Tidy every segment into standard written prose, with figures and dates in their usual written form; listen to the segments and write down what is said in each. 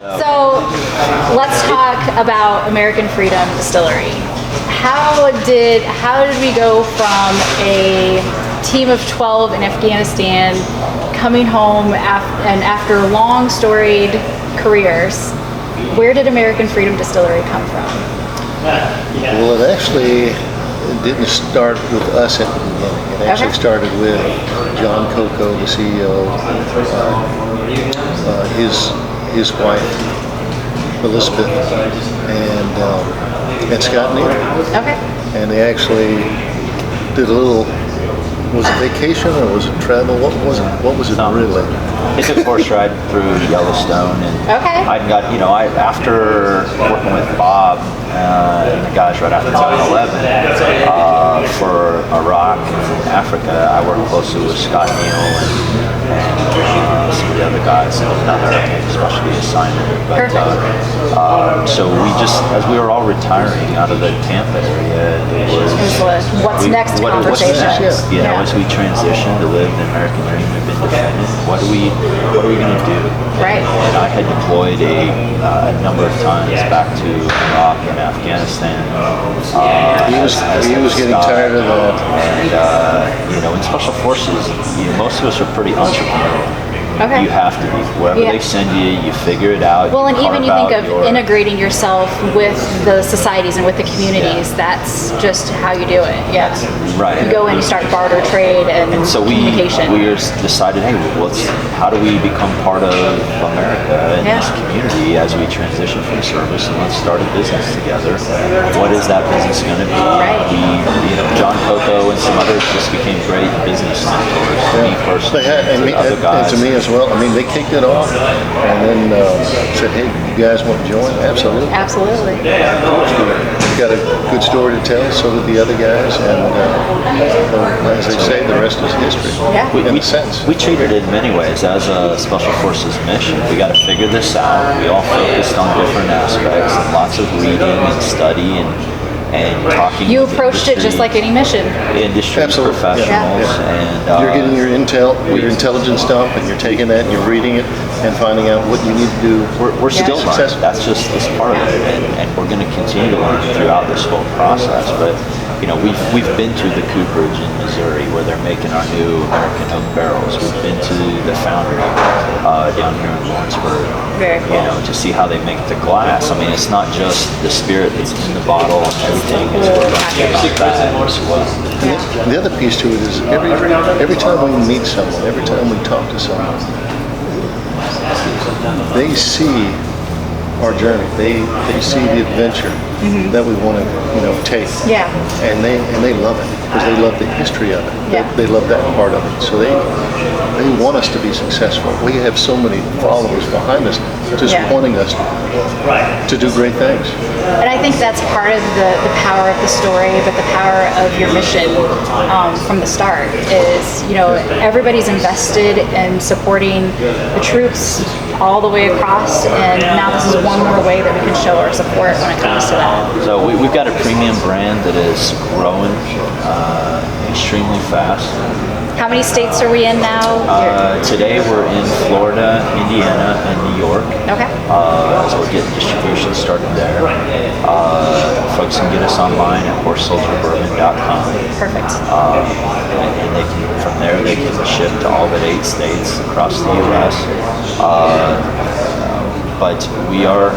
So let's talk about American Freedom Distillery. How did we go from a team of 12 in Afghanistan coming home after long storied careers? Where did American Freedom Distillery come from? Well, it actually didn't start with us at the beginning. It actually started with John Coco, the CEO, his wife, Elizabeth, and Scott Neal. Okay. And they actually did a little, was it vacation or was it travel? What was it really? He took a horse ride through Yellowstone, and I got, after working with Bob and the guys right after 9/11 for Iraq and Africa, I worked closely with Scott Neal and some of the other guys in another specialty assignment. But so we just, as we were all retiring out of the Tampa area, it was what's next conversation. As we transitioned to live the American dream, we've been defending. What are we going to do? Right. And I had deployed a number of times back to Iraq and Afghanistan. He was getting tired of that. And in special forces, most of us are pretty entrepreneurial. Okay. You have to be. Wherever they send you, you figure it out. Well, and even you think of integrating yourself with the societies and with the communities. That's just how you do it. Yeah. Right. You go in, you start barter trade and so communication. we decided, hey, how do we become part of America and this community as we transition from service, and let's start a business together. What is that business going to be? Right. John Coco and some others just became great business mentors. Me personally, other guys. And to me as well. I mean, they kicked it off and then said, hey, you guys want to join? Absolutely. Absolutely. You've got a good story to tell, so did the other guys, and as they say, the rest is history. Yeah. In a sense. We treated it in many ways as a Special Forces mission. We got to figure this out. We all focused on different aspects and lots of reading and study and talking. You approached it just like any mission. Industry professionals, and you're getting your intelligence dump, and you're taking that and you're reading it and finding out what you need to do. We're still learning. That's just this part of it, and we're going to continue to learn throughout this whole process. But we've been to the cooperage in Missouri where they're making our new American oak barrels. We've been to the foundry down here in Lawrenceburg. To see how they make the glass. I mean, it's not just the spirit that's in the bottle. Everything is working about that as well. The other piece to it is every time we meet someone, every time we talk to someone, they see our journey. They see the adventure that we want to take. Yeah. And they love it because they love the history of it. Yeah. They love that part of it. So they want us to be successful. We have so many followers behind us just wanting us to do great things. And I think that's part of the power of the story, but the power of your mission from the start is, everybody's invested in supporting the troops all the way across, and now this is one more way that we can show our support when it comes to that. So we've got a premium brand that is growing extremely fast. How many states are we in now? Today we're in Florida, Indiana, and New York. Okay. So we're getting distribution started there. Folks can get us online at horsesoldierbourbon.com. Perfect. And they can, from there they can ship to all but 8 states across the U.S. But we are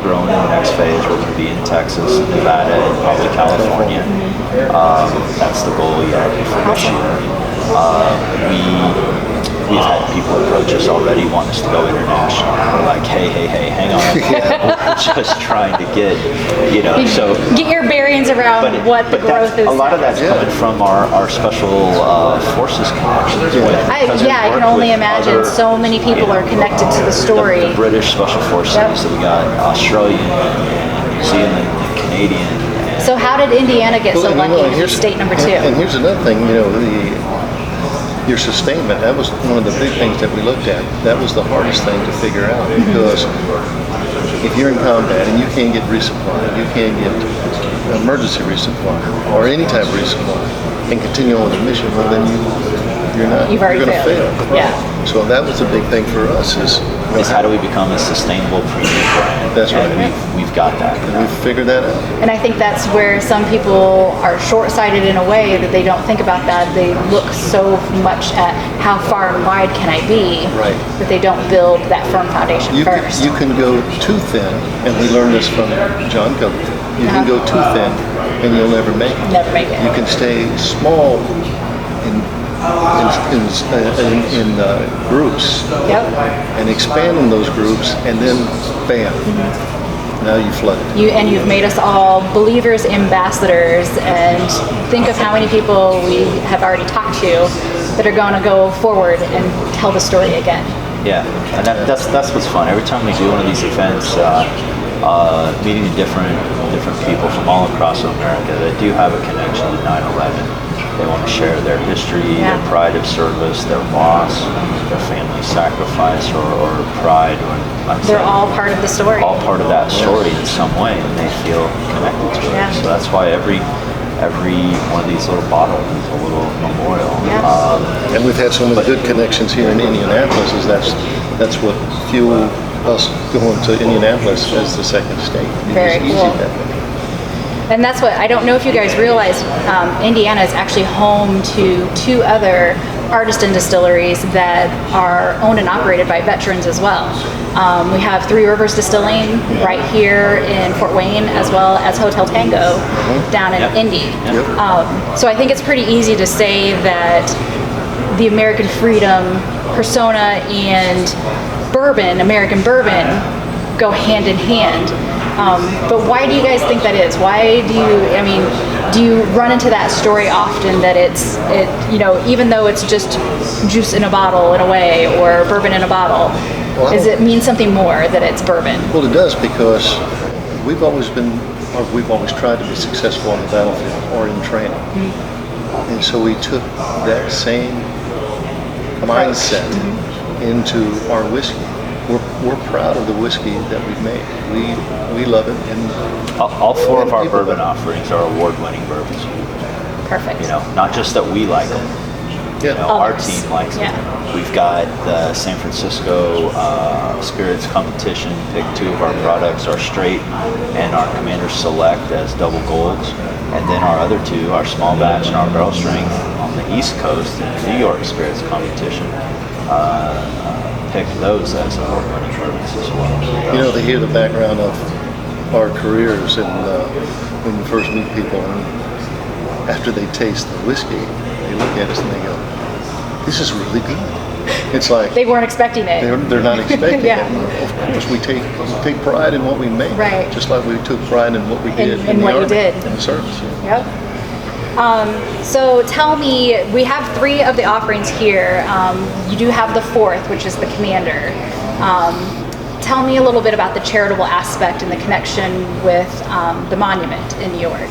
growing in the next phase. We're going to be in Texas, Nevada, and probably California. That's the goal for this year. We've had people approach us already wanting us to go international. We're like, hey, hang on. We're just trying to get, so get your bearings around what the growth is. A lot of that's coming from our special forces connections. I can only imagine so many people are connected to the story. The British Special Forces, so we got Australian, and New Zealand, and Canadian. So how did Indiana get so lucky to be state number 2? And here's another thing, your sustainment, that was one of the big things that we looked at. That was the hardest thing to figure out, because if you're in combat and you can't get resupply, you can't get emergency resupply or any type of resupply and continue on with the mission, well then you're going to fail. Yeah. So that was a big thing for us is how do we become a sustainable premium brand? That's right. And we've got that. And we've figured that out. And I think that's where some people are short-sighted in a way that they don't think about that. They look so much at how far and wide can I be, Right. that they don't build that firm foundation first. You can go too thin, and we learned this from John Covington. You can go too thin, and you'll never make it. Never make it. You can stay small in groups Yep. and expand in those groups, and then bam, now you flood. You've made us all believers, ambassadors, and think of how many people we have already talked to that are going to go forward and tell the story again. Yeah, and that's what's fun. Every time we do one of these events, meeting different people from all across America that do have a connection to 9/11. They want to share their history, their pride of service, their loss, their family sacrifice, or pride, or They're all part of the story. all part of that story in some way, and they feel connected to it. Yeah. So that's why every one of these little bottles is a little memorial. Yeah. And we've had so many good connections here in Indianapolis. That's what fueled us going to Indianapolis as the second state. Very It was cool. easy that way. And that's what, I don't know if you guys realize, Indiana is actually home to 2 other artisan distilleries that are owned and operated by veterans as well. We have Three Rivers Distilling right here in Fort Wayne, as well as Hotel Tango down in Indy. So I think it's pretty easy to say that the American freedom persona and bourbon, American bourbon, go hand in hand. But why do you guys think that is? Why do you run into that story often that even though it's just juice in a bottle in a way, or bourbon in a bottle, does it mean something more that it's bourbon? Well, it does, because we've always tried to be successful on the battlefield or in training. And so we took that same mindset into our whiskey. We're proud of the whiskey that we've made. We love it. And all 4 of our bourbon offerings are award-winning bourbons. Perfect. Not just that we like them. Our team likes them. Yeah. We've got the San Francisco Spirits Competition picked 2 of our products, our straight and our Commander Select, as double golds. And then our other 2, our small batch and our barrel strength, on the East Coast, the New York Spirits Competition, picked those as award-winning bourbons as well. To hear the background of our careers, and when you first meet people, and after they taste the whiskey, they look at us and they go, "This is really good." It's like They weren't expecting it. they're not expecting Yeah. it. Of course, we take pride in what we make, Right. just like we took pride in what we did In the what you Army, did. in the service. Yep. So tell me, we have 3 of the offerings here. You do have the 4th, which is the Commander. Tell me a little bit about the charitable aspect and the connection with the monument in New York.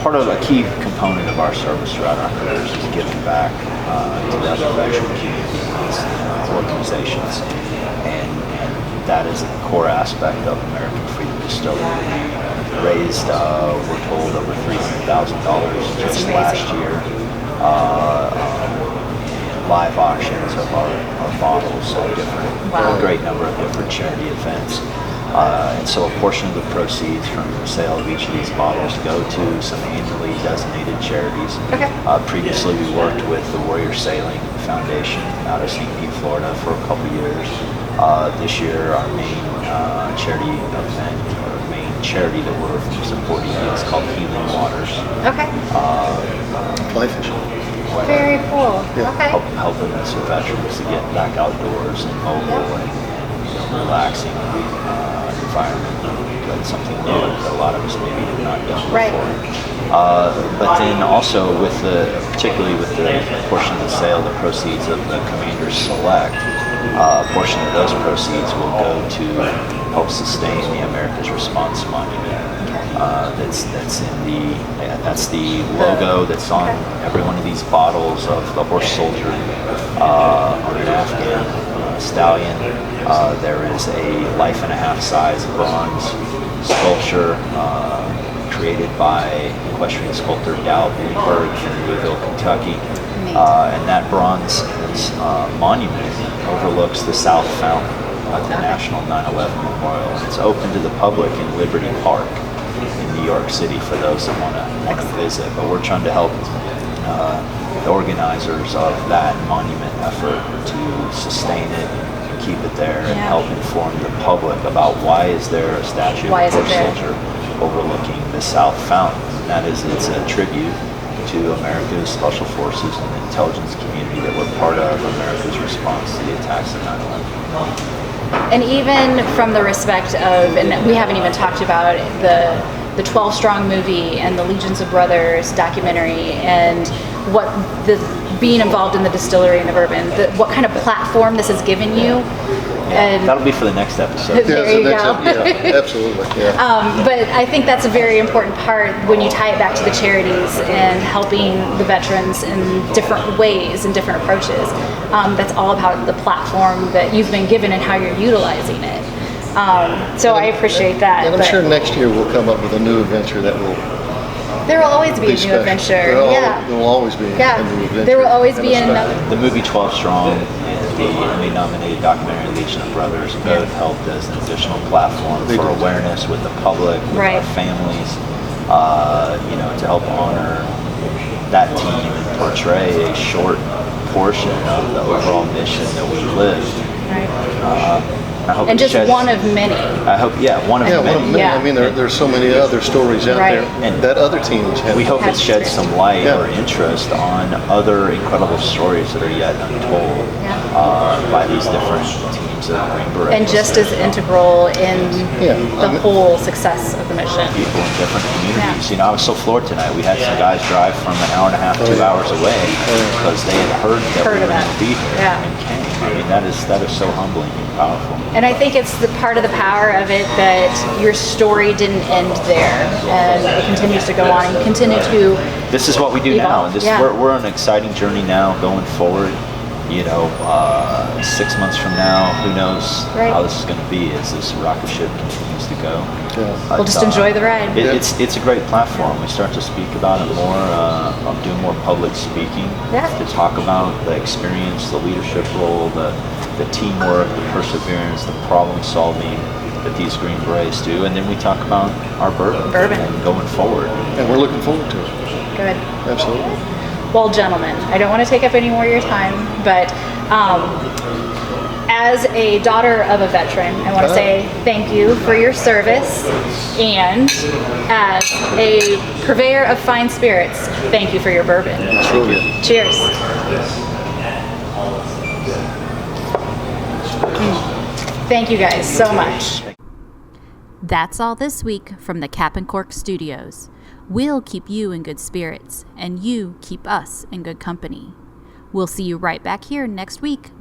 Part of a key component of our service throughout our careers is giving back to the other veteran communities, organizations, and that is a core aspect of American Freedom Distillery. We raised, we're told, over $300,000 just last year. Live auctions of our bottles at a great number of different charity events. And so a portion of the proceeds from the sale of each of these bottles go to some annually designated charities. Okay. Previously, we worked with the Warrior Sailing Foundation out of St. Pete, Florida for a couple years. This year, our main charity event, or main charity that we're supporting, is called Healing Waters. Okay. Fly fishing. Very cool. Yeah. Okay. Helping some veterans to get back outdoors and mobile and relaxing environment. That's something new that a lot of us maybe have not done before. Right. But then also particularly with the portion of the sale, the proceeds of the Commander Select, a portion of those proceeds will go to help sustain the America's Response Monument. That's the logo that's on every one of these bottles of the horse soldier on an Afghan stallion. There is a 1.5 life size bronze sculpture created by equestrian sculptor Dal Bloomberg from Louisville, Kentucky. And that bronze monument overlooks the South Fountain of the National 9/11 Memorial. It's open to the public in Liberty Park in New York City for those that want to visit. But we're trying to help the organizers of that monument effort to sustain it, keep it there, and help inform the public about why is there a statue of a Cork soldier overlooking the South Fountain. And that is, it's a tribute to America's special forces and the intelligence community that were part of America's response to the attacks of 9/11. And even from the respect of, and we haven't even talked about the 12 Strong movie and the Legions of Brothers documentary, and what the being involved in the distillery and the bourbon, what kind of platform this has given you. And that'll be for the next episode. There you go. Yeah, absolutely. Yeah. But I think that's a very important part when you tie it back to the charities and helping the veterans in different ways and different approaches. That's all about the platform that you've been given and how you're utilizing it. So I appreciate that. And I'm sure next year we'll come up with a new adventure that will. There will always be a new adventure. There will always be a new adventure. There will always be another. The movie 12 Strong and the Emmy-nominated documentary Legion of Brothers both helped as an additional platform for awareness with the public, with our families, to help honor that team and portray a short portion of the overall mission that we lived. Right. And just one of many. I hope, one of many. I mean, there's so many other stories out there and that other teams have. We hope it sheds some light or interest on other incredible stories that are yet untold by these different teams of Green Berets. And just as integral in the whole success of the mission. People in different communities. I was so floored tonight. We had some guys drive from an hour and a half, 2 hours away because they had heard that we were going to be here and came. I mean, that is so humbling and powerful. And I think it's the part of the power of it that your story didn't end there, and it continues to go on and continue to. This is what we do evolve. now. We're on an exciting journey now going forward. 6 months from now, who knows how this is going to be as this rocket ship continues to go. We'll just enjoy the ride. It's a great platform. We start to speak about it more. I'm doing more public speaking to talk about the experience, the leadership role, the teamwork, the perseverance, the problem solving that these Green Berets do, and then we talk about our bourbon and going forward. And we're looking forward to it. Good. Absolutely. Well, gentlemen, I don't want to take up any more of your time, but as a daughter of a veteran, I want to say thank you for your service, and as a purveyor of fine spirits, thank you for your bourbon. Absolutely. Cheers. Thank you guys so much. That's all this week from the Cap and Cork Studios. We'll keep you in good spirits, and you keep us in good company. We'll see you right back here next week